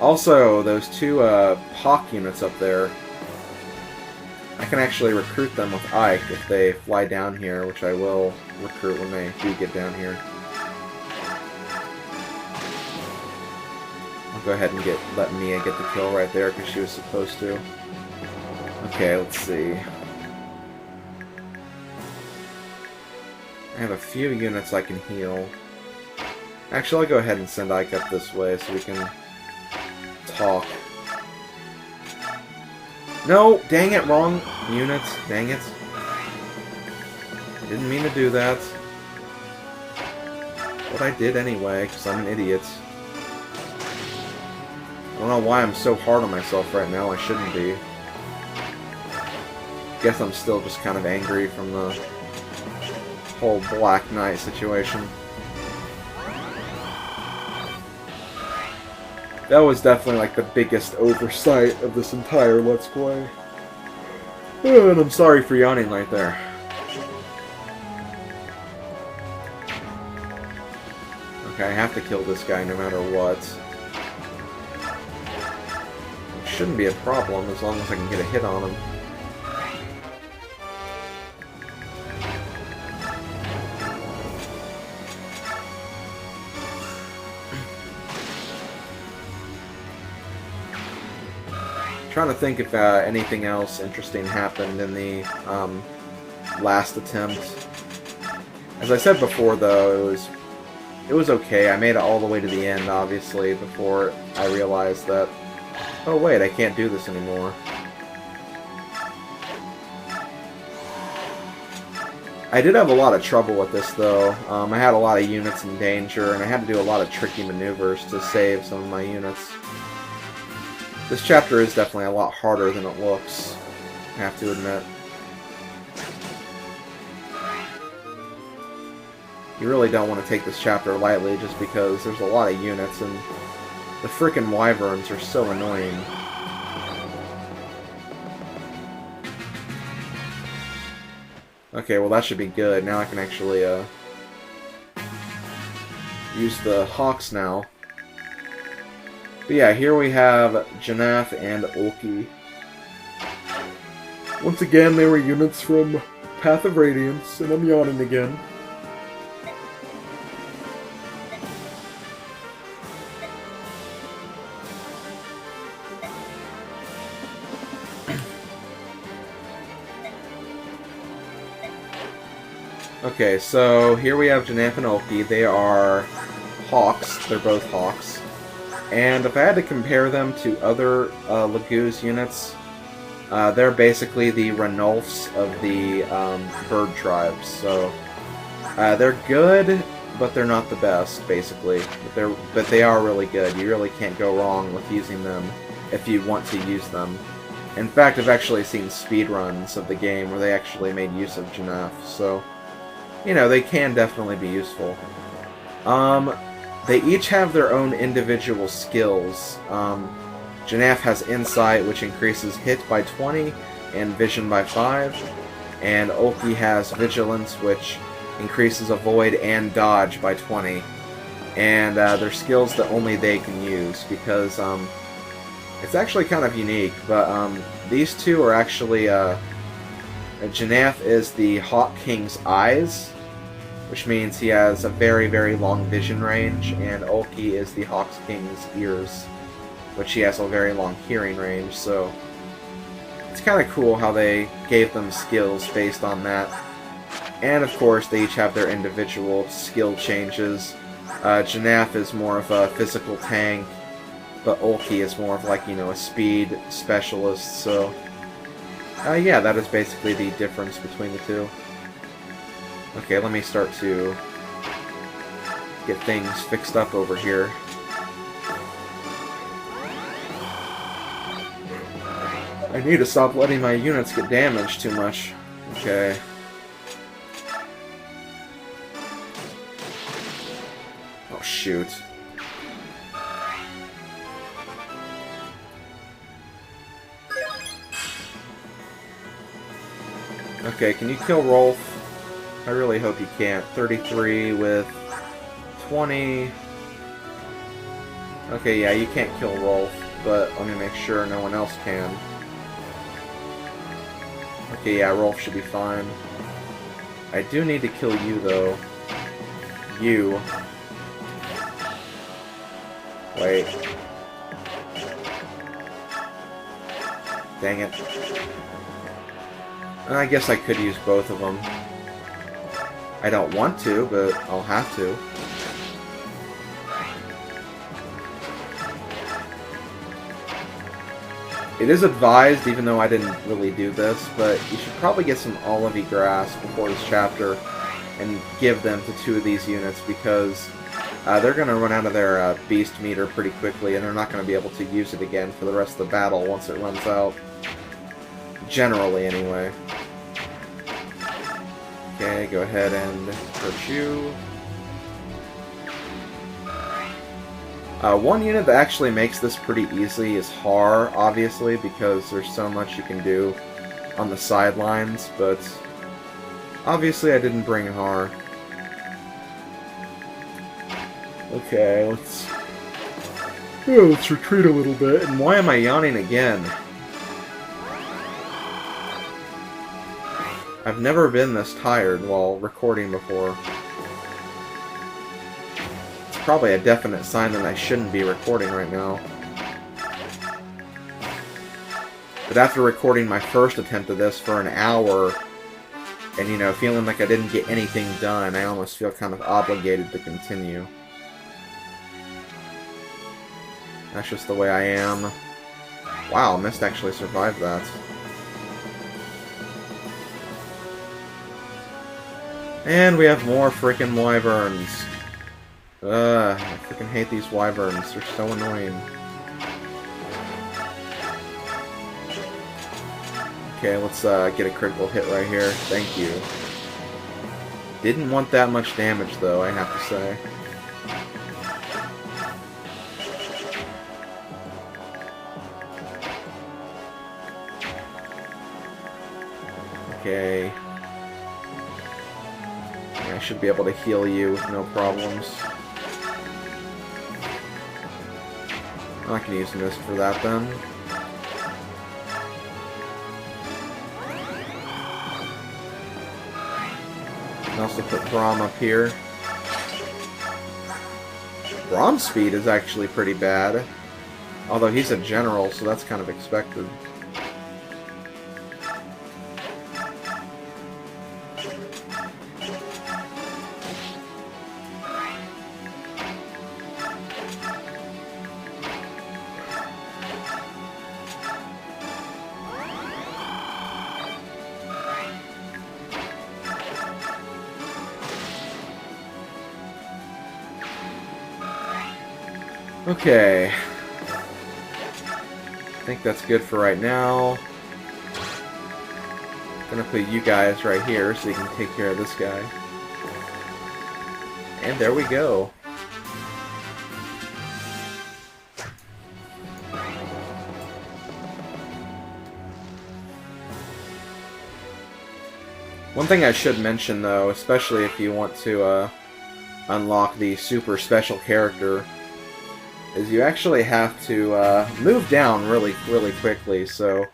Also, those two Hawk units up there, I can actually recruit them with Ike if they fly down here, which I will recruit when they do get down here. I'll go ahead and let Mia get the kill right there because she was supposed to. Okay, let's see. I have a few units I can heal. Actually, I'll go ahead and send Ike up this way so we can talk. No! Dang it, wrong units. Dang it. I didn't mean to do that. But I did anyway, because I'm an idiot. I don't know why I'm so hard on myself right now. I shouldn't be. Guess I'm still just kind of angry from the whole Black Knight situation. That was definitely like the biggest oversight of this entire Let's Play. Oh, and I'm sorry for yawning right there. Okay, I have to kill this guy no matter what. It shouldn't be a problem as long as I can get a hit on him. Trying to think if anything else interesting happened in the last attempt. As I said before, though, it was okay. I made it all the way to the end, obviously, before I realized that, oh wait, I can't do this anymore. I did have a lot of trouble with this, though. I had a lot of units in danger, and I had to do a lot of tricky maneuvers to save some of my units. This chapter is definitely a lot harder than it looks, I have to admit. You really don't want to take this chapter lightly just because there's a lot of units and the frickin' wyverns are so annoying. Okay, well that should be good. Now I can actually use the hawks now. But yeah, here we have Jannath and Ulki. Once again, they were units from Path of Radiance, and I'm yawning again. Okay, so here we have Jannath and Ulki. They are hawks. They're both hawks. And if I had to compare them to other Laguz units, they're basically the Ranulfs of the bird tribes. So they're good, but they're not the best, basically. But they are really good. You really can't go wrong with using them if you want to use them. In fact, I've actually seen speedruns of the game where they actually made use of Jannath. So, you know, they can definitely be useful. They each have their own individual skills. Jannath has Insight, which increases hit by 20, and Vision by 5. And Ulki has Vigilance, which increases Avoid and Dodge by 20. And they're skills that only they can use, because it's actually kind of unique. But these two are actually... Jannath is the Hawk King's eyes, which means he has a very, very long vision range, and Ulki is the Hawk King's ears, which he has a very long hearing range, so it's kind of cool how they gave them skills based on that. And of course, they each have their individual skill changes. Jannath is more of a physical tank, but Ulki is more of like, you know, a speed specialist, so yeah, that is basically the difference between the two. Okay, let me start to get things fixed up over here. I need to stop letting my units get damaged too much. Okay. Oh, shoot. Okay, can you kill Rolf? I really hope you can't. 33 with 20. Okay, yeah, you can't kill Rolf, but let me make sure no one else can. Okay, yeah, Rolf should be fine. I do need to kill you, though. You. Wait. Dang it. I guess I could use both of them. I don't want to, but I'll have to. It is advised, even though I didn't really do this, but you should probably get some olivey grass before this chapter and give them to 2 of these units, because they're going to run out of their beast meter pretty quickly, and they're not going to be able to use it again for the rest of the battle once it runs out. Generally, anyway. Okay, go ahead and hurt you. One unit that actually makes this pretty easy is Har, obviously, because there's so much you can do on the sidelines, but obviously I didn't bring Har. Okay, let's retreat a little bit. And why am I yawning again? I've never been this tired while recording before. It's probably a definite sign that I shouldn't be recording right now. But after recording my first attempt at this for an hour, and, you know, feeling like I didn't get anything done, I almost feel kind of obligated to continue. That's just the way I am. Wow, Mist actually survived that. And we have more freaking wyverns. I freaking hate these wyverns. They're so annoying. Okay, let's get a critical hit right here. Thank you. Didn't want that much damage, though, I have to say. Okay. I should be able to heal you with no problems. I can use Mist for that, then. And also put Braum up here. Braum's speed is actually pretty bad. Although he's a general, so that's kind of expected. Okay. I think that's good for right now. I'm gonna put you guys right here so you can take care of this guy. And there we go. One thing I should mention, though, especially if you want to unlock the super special character, is you actually have to move down really quickly, so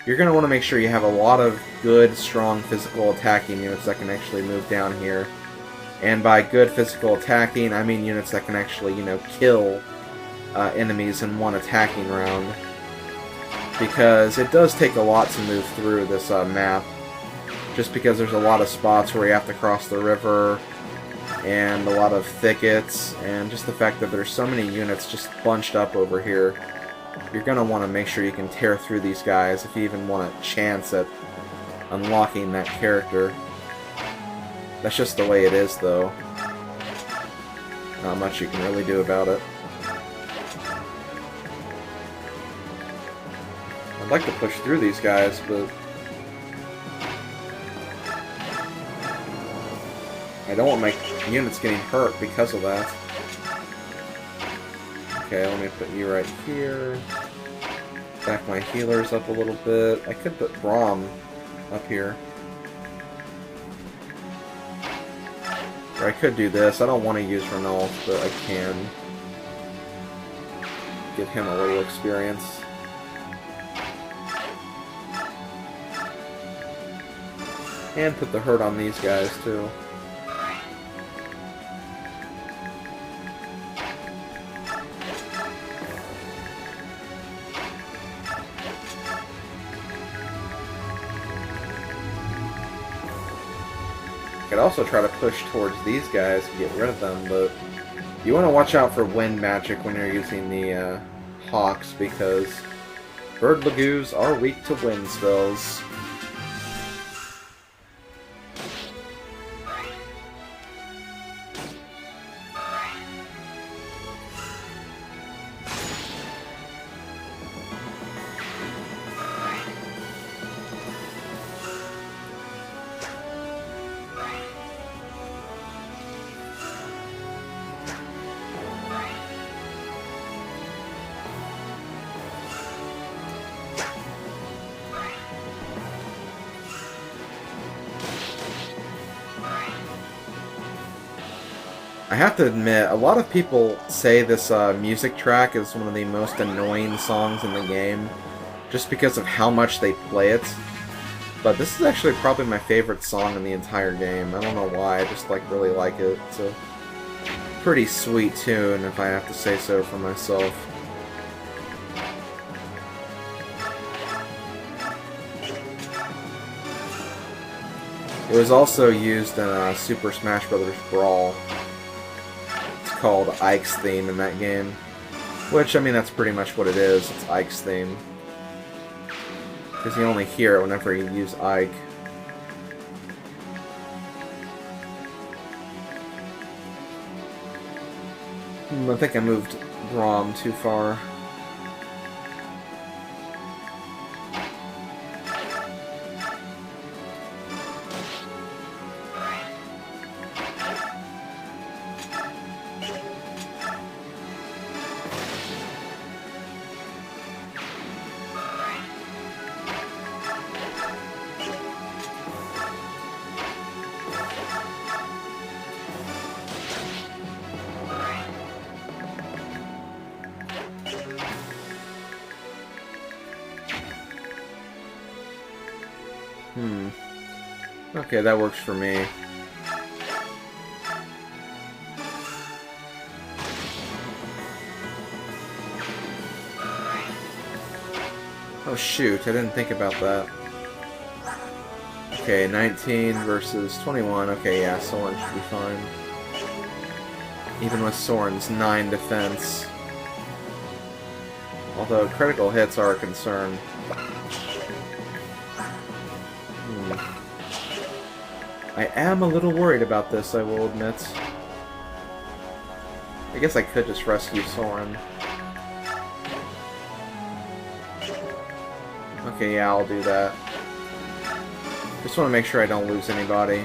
you're going to want to make sure you have a lot of good, strong physical attacking units that can actually move down here. And by good physical attacking, I mean units that can actually, you know, kill enemies in one attacking round. Because it does take a lot to move through this map, just because there's a lot of spots where you have to cross the river, and a lot of thickets, and just the fact that there's so many units just bunched up over here. You're going to want to make sure you can tear through these guys if you even want a chance at unlocking that character. That's just the way it is, though. Not much you can really do about it. I'd like to push through these guys, but I don't want my units getting hurt because of that. Okay, let me put you right here. Back my healers up a little bit. I could put Braum up here. Or I could do this. I don't want to use Ranulf, but I can. give him a little experience. And put the hurt on these guys, too. I could also try to push towards these guys to get rid of them, but you want to watch out for wind magic when you're using the Hawks, because Bird Lagoos are weak to wind spells. I have to admit, a lot of people say this music track is one of the most annoying songs in the game, just because of how much they play it. But this is actually probably my favorite song in the entire game. I don't know why, I just really like it. It's a pretty sweet tune, if I have to say so for myself. It was also used in Super Smash Bros. Brawl. Called Ike's theme in that game, which, I mean, that's pretty much what it is. It's Ike's theme, because you only hear it whenever you use Ike. I think I moved Braum too far. Okay, that works for me. Oh shoot, I didn't think about that. Okay, 19 versus 21. Okay, yeah, Soren should be fine. Even with Soren's 9 defense. Although critical hits are a concern. I am a little worried about this, I will admit. I guess I could just rescue Soren. Okay, yeah, I'll do that. Just want to make sure I don't lose anybody.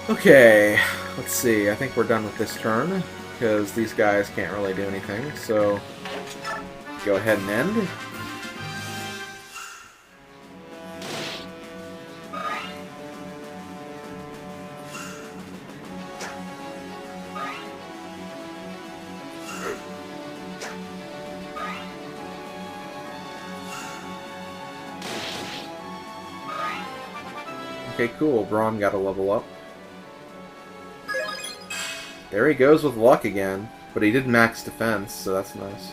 Okay, let's see. I think we're done with this turn, because these guys can't really do anything, so go ahead and end. Okay, cool. Braum got a level up. There he goes with luck again, but he did max defense, so that's nice.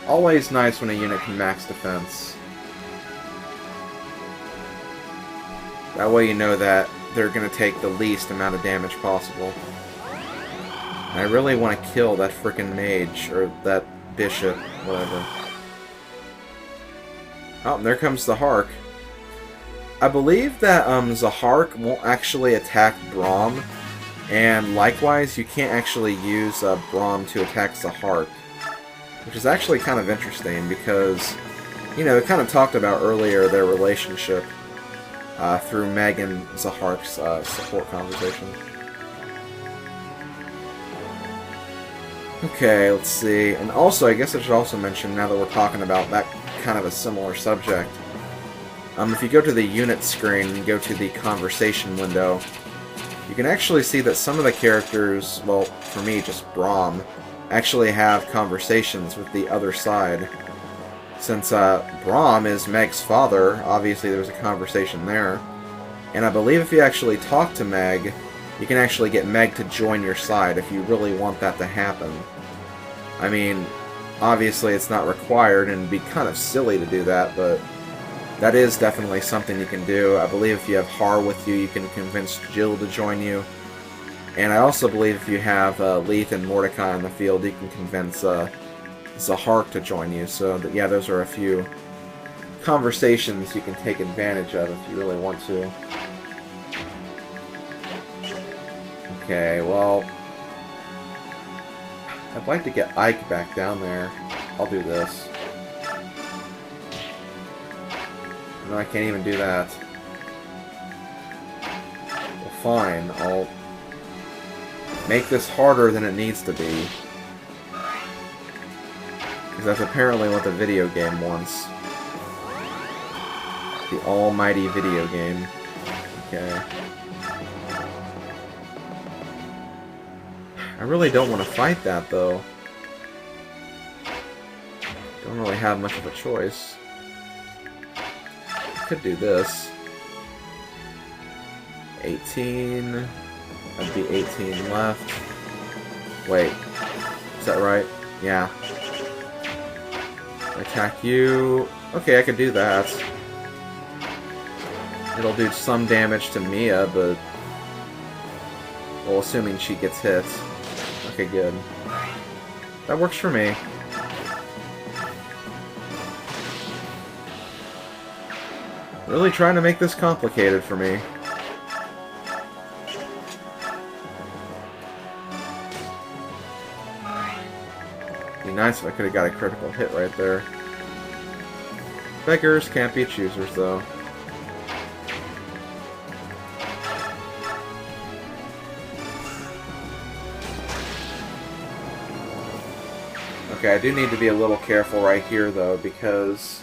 Always nice when a unit can max defense. That way you know that they're going to take the least amount of damage possible. And I really want to kill that frickin' mage, or that bishop, whatever. Oh, and there comes the Hark. I believe that Zahark won't actually attack Braum, and likewise, you can't actually use Braum to attack Zahark, which is actually kind of interesting because, you know, we kind of talked about earlier their relationship through Meg and Zahark's support conversation. Okay, let's see. And also, I guess I should also mention, now that we're talking about that kind of a similar subject, If you go to the unit screen and go to the conversation window, you can actually see that some of the characters, well, for me, just Braum, actually have conversations with the other side. Since Braum is Meg's father, obviously there's a conversation there. And I believe if you actually talk to Meg, you can actually get Meg to join your side if you really want that to happen. I mean, obviously it's not required and it'd be kind of silly to do that, but that is definitely something you can do. I believe if you have Har with you, you can convince Jill to join you. And I also believe if you have Leith and Mordecai in the field, you can convince Zahark to join you. So, yeah, those are a few conversations you can take advantage of if you really want to. Okay, well, I'd like to get Ike back down there. I'll do this. No, I can't even do that. Well, fine. I'll make this harder than it needs to be. Because that's apparently what the video game wants. The almighty video game. Okay. I really don't want to fight that, though. Don't really have much of a choice. Could do this. 18. That'd be 18 left. Wait. Is that right? Yeah. Attack you. Okay, I could do that. It'll do some damage to Mia, but... well, assuming she gets hit. Okay, good. That works for me. Really trying to make this complicated for me. Be nice if I could have got a critical hit right there. Beggars can't be choosers, though. Okay, I do need to be a little careful right here, though, because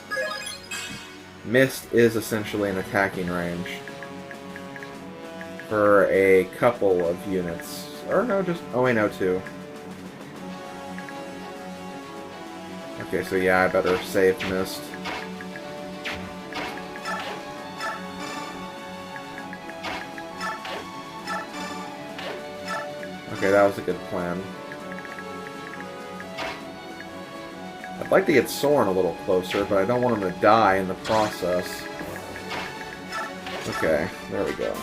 Mist is essentially an attacking range for a couple of units. Or no, just... oh wait, no, 2. Okay, so yeah, I better save Mist. Okay, that was a good plan. I'd like to get Soren a little closer, but I don't want him to die in the process. Okay, there we go.